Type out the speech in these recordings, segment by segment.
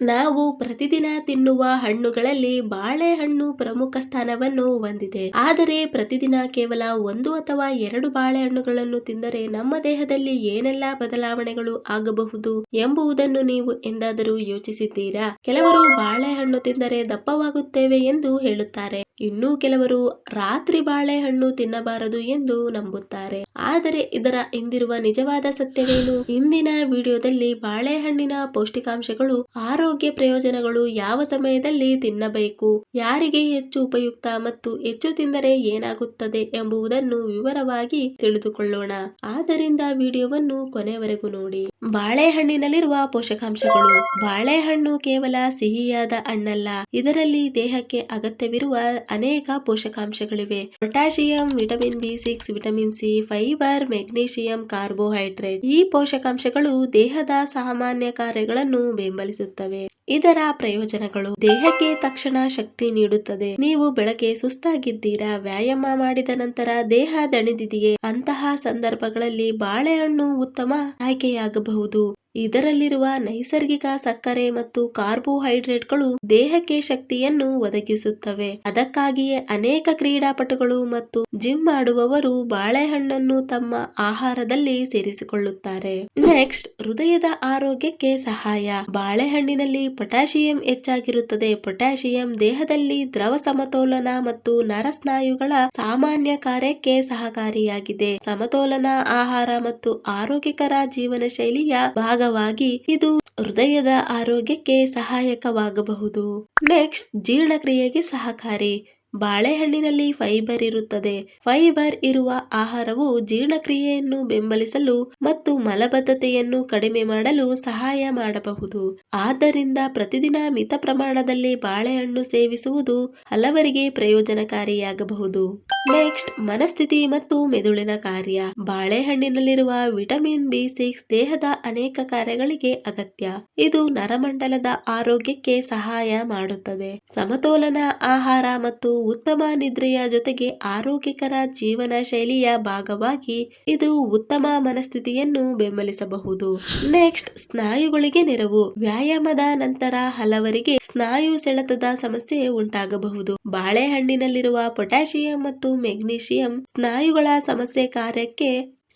ನಾವು ಪ್ರತಿದಿನ ತಿನ್ನುವ ಹಣ್ಣುಗಳಲ್ಲಿ ಬಾಳೆಹಣ್ಣು ಪ್ರಮುಖ ಸ್ಥಾನವನ್ನು ಹೊಂದಿದೆ. ಆದರೆ ಪ್ರತಿದಿನ ಕೇವಲ 1 ಅಥವಾ 2 ಬಾಳೆಹಣ್ಣುಗಳನ್ನು ತಿಂದರೆ ನಮ್ಮ ದೇಹದಲ್ಲಿ ಏನೆಲ್ಲಾ ಬದಲಾವಣೆಗಳು ಆಗಬಹುದು ಎಂಬುದನ್ನು ನೀವು ಎಂದಾದರೂ ಯೋಚಿಸಿದ್ದೀರಾ? ಕೆಲವರು ಬಾಳೆಹಣ್ಣು ತಿಂದರೆ ದಪ್ಪವಾಗುತ್ತೇವೆ ಎಂದು ಹೇಳುತ್ತಾರೆ. ಇನ್ನು ಕೆಲವರು ರಾತ್ರಿ ಬಾಳೆಹಣ್ಣು ತಿನ್ನಬಾರದು ಎಂದು ನಂಬುತ್ತಾರೆ. ಆದರೆ ಇದರ ಹಿಂದಿರುವ ನಿಜವಾದ ಸತ್ಯವೇನು? ಇಂದಿನ ವಿಡಿಯೋದಲ್ಲಿ ಬಾಳೆಹಣ್ಣಿನ ಪೌಷ್ಟಿಕಾಂಶಗಳು, ಆರೋಗ್ಯ ಪ್ರಯೋಜನಗಳು, ಯಾವ ಸಮಯದಲ್ಲಿ ತಿನ್ನಬೇಕು, ಯಾರಿಗೆ ಹೆಚ್ಚು ಉಪಯುಕ್ತ ಮತ್ತು ಹೆಚ್ಚು ತಿಂದರೆ ಏನಾಗುತ್ತದೆ ಎಂಬುದನ್ನು ವಿವರವಾಗಿ ತಿಳಿದುಕೊಳ್ಳೋಣ. ಆದ್ದರಿಂದ ವಿಡಿಯೋವನ್ನು ಕೊನೆವರೆಗೂ ನೋಡಿ. ಬಾಳೆಹಣ್ಣಿನಲ್ಲಿರುವ ಪೋಷಕಾಂಶಗಳು. ಬಾಳೆಹಣ್ಣು ಕೇವಲ ಸಿಹಿಯಾದ ಹಣ್ಣಲ್ಲ, ಇದರಲ್ಲಿ ದೇಹಕ್ಕೆ ಅಗತ್ಯವಿರುವ ಅನೇಕ ಪೋಷಕಾಂಶಗಳಿವೆ. ಪೊಟ್ಯಾಷಿಯಂ, ವಿಟಮಿನ್ ಬಿ6, vitamin C, fibre, magnesium, carbohydrate. ಈ ಪೋಷಕಾಂಶಗಳು ದೇಹದ ಸಾಮಾನ್ಯ ಕಾರ್ಯಗಳನ್ನು ಬೆಂಬಲಿಸುತ್ತವೆ. ಇದರ ಪ್ರಯೋಜನಗಳು: ದೇಹಕ್ಕೆ ತಕ್ಷಣ ಶಕ್ತಿ ನೀಡುತ್ತದೆ. ನೀವು ಬೆಳಗ್ಗೆ ಸುಸ್ತಾಗಿದ್ದೀರಾ, ವ್ಯಾಯಾಮ ಮಾಡಿದ ನಂತರ ದೇಹ ದಣಿದಿದೆಯೇ, ಅಂತಹ ಸಂದರ್ಭಗಳಲ್ಲಿ ಬಾಳೆಹಣ್ಣು ಉತ್ತಮ ಆಯ್ಕೆಯಾಗಬಹುದು. ಇದರಲ್ಲಿರುವ ನೈಸರ್ಗಿಕ ಸಕ್ಕರೆ ಮತ್ತು ಕಾರ್ಬೋಹೈಡ್ರೇಟ್ಗಳು ದೇಹಕ್ಕೆ ಶಕ್ತಿಯನ್ನು ಒದಗಿಸುತ್ತವೆ. ಅದಕ್ಕಾಗಿಯೇ ಅನೇಕ ಕ್ರೀಡಾಪಟುಗಳು ಮತ್ತು ಜಿಮ್ ಮಾಡುವವರು ಬಾಳೆಹಣ್ಣನ್ನು ತಮ್ಮ ಆಹಾರದಲ್ಲಿ ಸೇರಿಸಿಕೊಳ್ಳುತ್ತಾರೆ. ನೆಕ್ಸ್ಟ್, ಹೃದಯದ ಆರೋಗ್ಯಕ್ಕೆ ಸಹಾಯ. ಬಾಳೆಹಣ್ಣಿನಲ್ಲಿ ಪೊಟ್ಯಾಷಿಯಂ ಹೆಚ್ಚಾಗಿರುತ್ತದೆ. ಪೊಟ್ಯಾಷಿಯಂ ದೇಹದಲ್ಲಿ ದ್ರವ ಸಮತೋಲನ ಮತ್ತು ನರಸ್ನಾಯುಗಳ ಸಾಮಾನ್ಯ ಕಾರ್ಯಕ್ಕೆ ಸಹಕಾರಿಯಾಗಿದೆ. ಸಮತೋಲನ ಆಹಾರ ಮತ್ತು ಆರೋಗ್ಯಕರ ಜೀವನ ಶೈಲಿಯ ಭಾಗವಾಗಿ ಇದು ಹೃದಯದ ಆರೋಗ್ಯಕ್ಕೆ ಸಹಾಯಕವಾಗಬಹುದು. ನೆಕ್ಸ್ಟ್, ಜೀರ್ಣಕ್ರಿಯೆಗೆ ಸಹಕಾರಿ. ಬಾಳೆಹಣ್ಣಿನಲ್ಲಿ ಫೈಬರ್ ಇರುತ್ತದೆ. ಫೈಬರ್ ಇರುವ ಆಹಾರವು ಜೀರ್ಣಕ್ರಿಯೆಯನ್ನು ಬೆಂಬಲಿಸಲು ಮತ್ತು ಮಲಬದ್ಧತೆಯನ್ನು ಕಡಿಮೆ ಮಾಡಲು ಸಹಾಯ ಮಾಡಬಹುದು. ಆದ್ದರಿಂದ ಪ್ರತಿದಿನ ಮಿತ ಪ್ರಮಾಣದಲ್ಲಿ ಬಾಳೆಹಣ್ಣು ಸೇವಿಸುವುದು ಹಲವರಿಗೆ ಪ್ರಯೋಜನಕಾರಿಯಾಗಬಹುದು. ನೆಕ್ಸ್ಟ್, ಮನಸ್ಥಿತಿ ಮತ್ತು ಮೆದುಳಿನ ಕಾರ್ಯ. ಬಾಳೆಹಣ್ಣಿನಲ್ಲಿರುವ ವಿಟಮಿನ್ ಬಿ6 ದೇಹದ ಅನೇಕ ಕಾರ್ಯಗಳಿಗೆ ಅಗತ್ಯ. ಇದು ನರಮಂಡಲದ ಆರೋಗ್ಯಕ್ಕೆ ಸಹಾಯ ಮಾಡುತ್ತದೆ. ಸಮತೋಲನ ಆಹಾರ ಮತ್ತು ಉತ್ತಮ ನಿದ್ರೆಯ ಜೊತೆಗೆ ಆರೋಗ್ಯಕರ ಜೀವನ ಶೈಲಿಯ ಭಾಗವಾಗಿ ಇದು ಉತ್ತಮ ಮನಸ್ಥಿತಿಯನ್ನು ಬೆಂಬಲಿಸಬಹುದು. ನೆಕ್ಸ್ಟ್, ಸ್ನಾಯುಗಳಿಗೆ ನೆರವು. ವ್ಯಾಯಾಮದ ನಂತರ ಹಲವರಿಗೆ ಸ್ನಾಯು ಸೆಳೆತದ ಸಮಸ್ಯೆ ಉಂಟಾಗಬಹುದು. ಬಾಳೆಹಣ್ಣಿನಲ್ಲಿರುವ ಪೊಟ್ಯಾಷಿಯಂ ಮತ್ತು ಮೆಗ್ನೀಷಿಯಂ ಸ್ನಾಯುಗಳ ಸಮಸ್ಯೆ ಕಾರ್ಯಕ್ಕೆ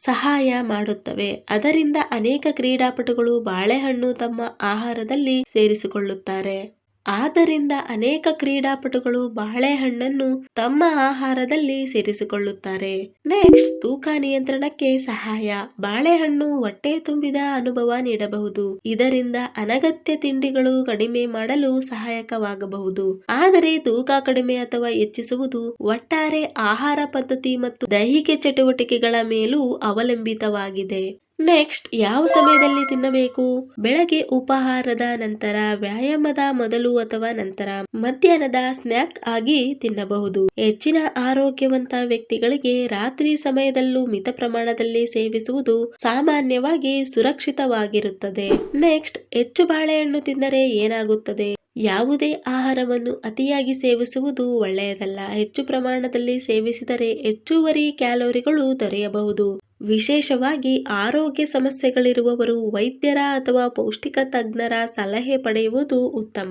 ಸಹಾಯ ಮಾಡುತ್ತವೆ. ಅದರಿಂದ ಅನೇಕ ಕ್ರೀಡಾಪಟುಗಳು ಬಾಳೆಹಣ್ಣು ತಮ್ಮ ಆಹಾರದಲ್ಲಿ ಸೇರಿಸಿಕೊಳ್ಳುತ್ತಾರೆ. ಆದ್ದರಿಂದ ಅನೇಕ ಕ್ರೀಡಾಪಟುಗಳು ಬಾಳೆಹಣ್ಣನ್ನು ತಮ್ಮ ಆಹಾರದಲ್ಲಿ ಸೇರಿಸಿಕೊಳ್ಳುತ್ತಾರೆ. ನೆಕ್ಸ್ಟ್, ತೂಕ ನಿಯಂತ್ರಣಕ್ಕೆ ಸಹಾಯ. ಬಾಳೆಹಣ್ಣು ಹೊಟ್ಟೆ ತುಂಬಿದ ಅನುಭವ ನೀಡಬಹುದು. ಇದರಿಂದ ಅನಗತ್ಯ ತಿಂಡಿಗಳು ಕಡಿಮೆ ಮಾಡಲು ಸಹಾಯಕವಾಗಬಹುದು. ಆದರೆ ತೂಕ ಕಡಿಮೆ ಅಥವಾ ಹೆಚ್ಚಿಸುವುದು ಒಟ್ಟಾರೆ ಆಹಾರ ಪದ್ಧತಿ ಮತ್ತು ದೈಹಿಕ ಚಟುವಟಿಕೆಗಳ ಮೇಲೂ ಅವಲಂಬಿತವಾಗಿದೆ. ನೆಕ್ಸ್ಟ್, ಯಾವ ಸಮಯದಲ್ಲಿ ತಿನ್ನಬೇಕು? ಬೆಳಗ್ಗೆ ಉಪಹಾರದ ನಂತರ, ವ್ಯಾಯಾಮದ ಮೊದಲು ಅಥವಾ ನಂತರ, ಮಧ್ಯಾಹ್ನದ ಸ್ನ್ಯಾಕ್ ಆಗಿ ತಿನ್ನಬಹುದು. ಹೆಚ್ಚಿನ ಆರೋಗ್ಯವಂತ ವ್ಯಕ್ತಿಗಳಿಗೆ ರಾತ್ರಿ ಸಮಯದಲ್ಲೂ ಮಿತ ಪ್ರಮಾಣದಲ್ಲಿ ಸೇವಿಸುವುದು ಸಾಮಾನ್ಯವಾಗಿ ಸುರಕ್ಷಿತವಾಗಿರುತ್ತದೆ. ನೆಕ್ಸ್ಟ್, ಹೆಚ್ಚು ಬಾಳೆಹಣ್ಣು ತಿಂದರೆ ಏನಾಗುತ್ತದೆ? ಯಾವುದೇ ಆಹಾರವನ್ನು ಅತಿಯಾಗಿ ಸೇವಿಸುವುದು ಒಳ್ಳೆಯದಲ್ಲ. ಹೆಚ್ಚು ಪ್ರಮಾಣದಲ್ಲಿ ಸೇವಿಸಿದರೆ ಹೆಚ್ಚುವರಿ ಕ್ಯಾಲೋರಿಗಳು ದೊರೆಯಬಹುದು. ವಿಶೇಷವಾಗಿ ಆರೋಗ್ಯ ಸಮಸ್ಯೆಗಳಿರುವವರು ವೈದ್ಯರ ಅಥವಾ ಪೌಷ್ಟಿಕ ತಜ್ಞರ ಸಲಹೆ ಪಡೆಯುವುದು ಉತ್ತಮ.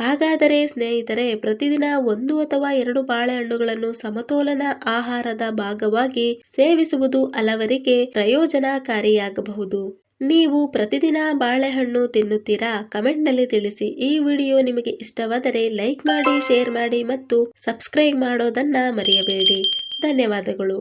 ಹಾಗಾದರೆ ಸ್ನೇಹಿತರೆ, ಪ್ರತಿದಿನ 1 ಅಥವಾ 2 ಬಾಳೆಹಣ್ಣುಗಳನ್ನು ಸಮತೋಲನ ಆಹಾರದ ಭಾಗವಾಗಿ ಸೇವಿಸುವುದು ಹಲವರಿಗೆ ಪ್ರಯೋಜನಕಾರಿಯಾಗಬಹುದು. ನೀವು ಪ್ರತಿದಿನ ಬಾಳೆಹಣ್ಣು ತಿನ್ನುತ್ತೀರಾ? ಕಮೆಂಟ್ ನಲ್ಲಿ ತಿಳಿಸಿ. ಈ ವಿಡಿಯೋ ನಿಮಗೆ ಇಷ್ಟವಾದರೆ ಲೈಕ್ ಮಾಡಿ, ಶೇರ್ ಮಾಡಿ ಮತ್ತು ಸಬ್ಸ್ಕ್ರೈಬ್ ಮಾಡೋದನ್ನ ಮರೆಯಬೇಡಿ. ಧನ್ಯವಾದಗಳು.